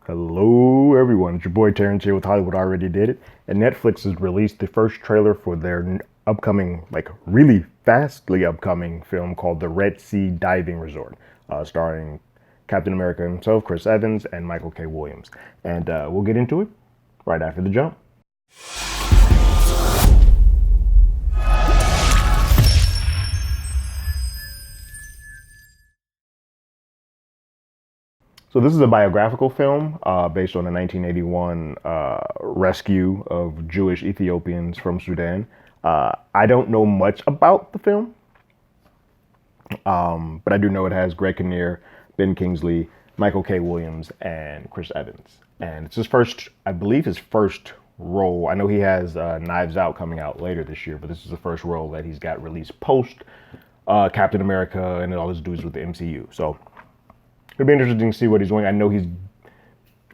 Hello, everyone. It's your boy Terrence here with Hollywood Already Did It. And Netflix has released the first trailer for their upcoming, like really fastly upcoming film called The Red Sea Diving Resort, starring Captain America himself, Chris Evans, and Michael K. Williams. And we'll get into it right after the jump. So this is a biographical film based on the 1981 rescue of Jewish Ethiopians from Sudan. I don't know much about the film, but I do know it has Greg Kinnear, Ben Kingsley, Michael K. Williams, and Chris Evans. And it's his first, I believe, his first role. I know he has Knives Out coming out later this year, but this is the first role that he's got released post Captain America and all his dudes with the MCU. So it'll be interesting to see what he's doing. I know he's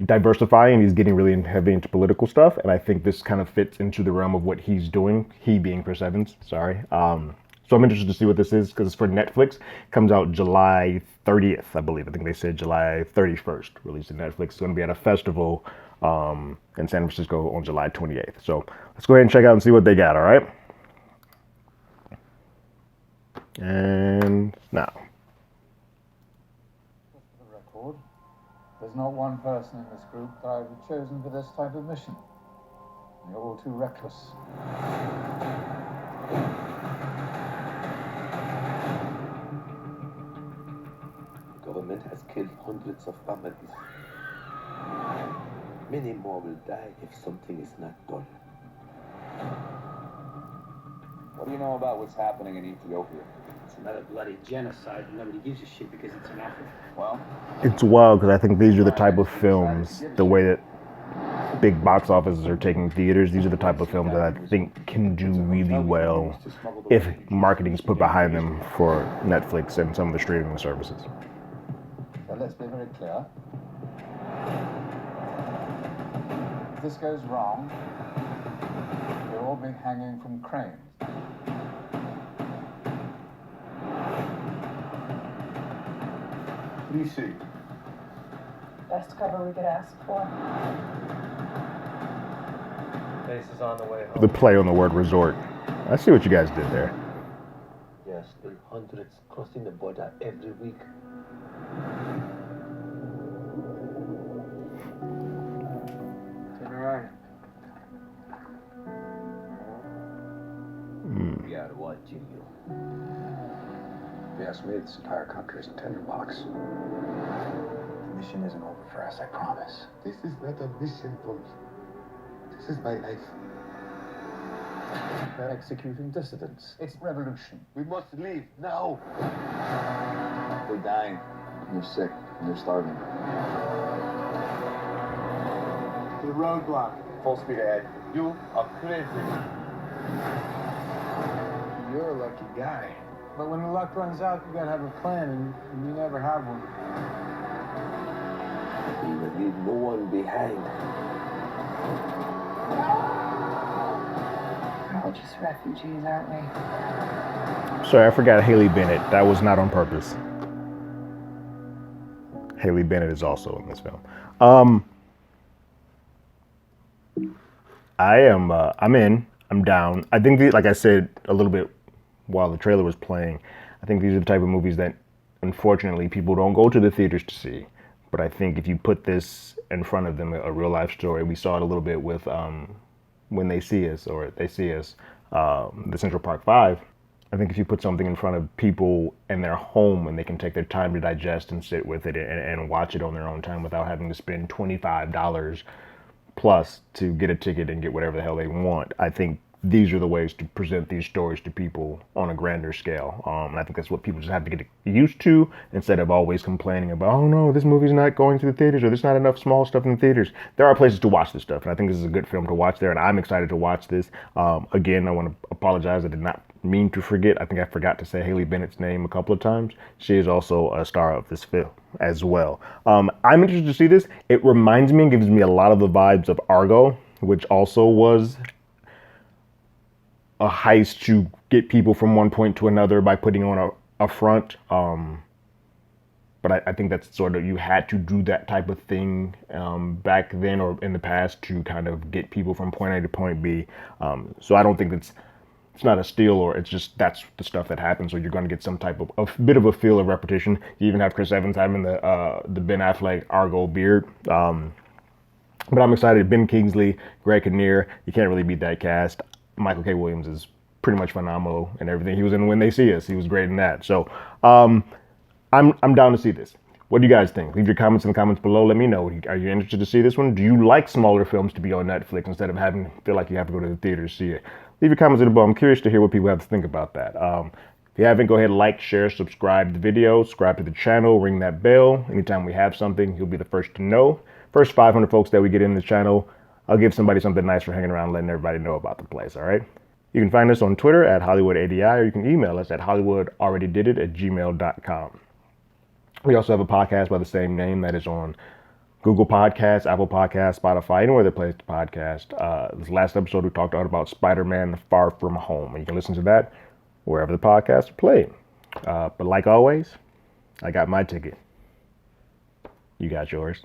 diversifying. He's getting really heavy into political stuff, and I think this kind of fits into the realm of what he's doing. He being Chris Evans. Sorry. So I'm interested to see what this is because it's for Netflix. Comes out July 30th, I believe. I think they said July 31st. Released on Netflix. It's going to be at a festival in San Francisco on July 28th. So let's go ahead and check out and see what they got. All right. And now. There's not one person in this group that I would have chosen for this type of mission. You're all too reckless. The government has killed hundreds of families. Many more will die if something is not done. What do you know about what's happening in Ethiopia? It's another bloody genocide. Nobody gives a shit because it's in Africa. Well, It's wild because I think these are the type of films, the way that big box offices are taking theaters, these are the type of films that I think can do really well if marketing's put behind them for Netflix and some of the streaming services. so let's be very clear. If this goes wrong, you'll all be hanging from cranes. What do you see? Best cover we could ask for. Base is on the way home. The play on the word resort. I see what you guys did there. There are still hundreds crossing the border every week. Turn around. We are watching you. If you ask me, this entire country is a tinderbox. The mission isn't over for us, I promise. This is not a mission, Paul. This is my life. They're executing dissidents. It's revolution. We must leave now. They're dying. You're sick. You're starving. To the roadblock. Full speed ahead. You are crazy. You're a lucky guy. But when the luck runs out, you gotta have a plan, and you never have one. We will leave no one behind. We're all just refugees, aren't we? Sorry, I forgot Haley Bennett. That was not on purpose. Haley Bennett is also in this film. I'm in. I'm down. I think, like I said a little bit while the trailer was playing, I think these are the type of movies that, unfortunately, people don't go to the theaters to see. But I think if you put this in front of them, a real life story, we saw it a little bit with When They See Us, or They See Us, the Central Park 5. I think if you put something in front of people in their home and they can take their time to digest and sit with it and watch it on their own time without having to spend $25 plus to get a ticket and get whatever the hell they want, I think these are the ways to present these stories to people on a grander scale. And I think that's what people just have to get used to instead of always complaining about, oh no, this movie's not going to the theaters or there's not enough small stuff in the theaters. There are places to watch this stuff. And I think this is a good film to watch there. And I'm excited to watch this. Again, I want to apologize. I did not mean to forget. I think I forgot to say Haley Bennett's name a couple of times. She is also a star of this film as well. I'm interested to see this. It reminds me and gives me a lot of the vibes of Argo, which also was a heist to get people from one point to another by putting on a front. But I think that's sort of, you had to do that type of thing back then or in the past to kind of get people from point A to point B. So I don't think it's not a steal, or it's just that's the stuff that happens. So you're going to get some type of a bit of a feel of repetition. You even have Chris Evans having the Ben Affleck Argo beard. But I'm excited. Ben Kingsley, Greg Kinnear. You can't really beat that cast. Michael K. Williams is pretty much phenomenal in everything. He was in When They See Us. He was great in that. So I'm down to see this. What do you guys think? Leave your comments in the comments below. Let me know. Are you interested to see this one? Do you like smaller films to be on Netflix instead of having to feel like you have to go to the theater to see it? Leave your comments in the below. I'm curious to hear what people have to think about that. If you haven't, go ahead, like, share, subscribe to the video, subscribe to the channel, ring that bell. Anytime we have something, you'll be the first to know. First 500 folks that we get in the channel, I'll give somebody something nice for hanging around, letting everybody know about the place, all right? You can find us on Twitter at HollywoodADI, or you can email us at HollywoodAlreadyDidIt@gmail.com. We also have a podcast by the same name that is on Google Podcasts, Apple Podcasts, Spotify, anywhere that plays the podcast. This last episode, we talked about Spider-Man Far From Home. And you can listen to that wherever the podcasts are played. But like always, I got my ticket. You got yours.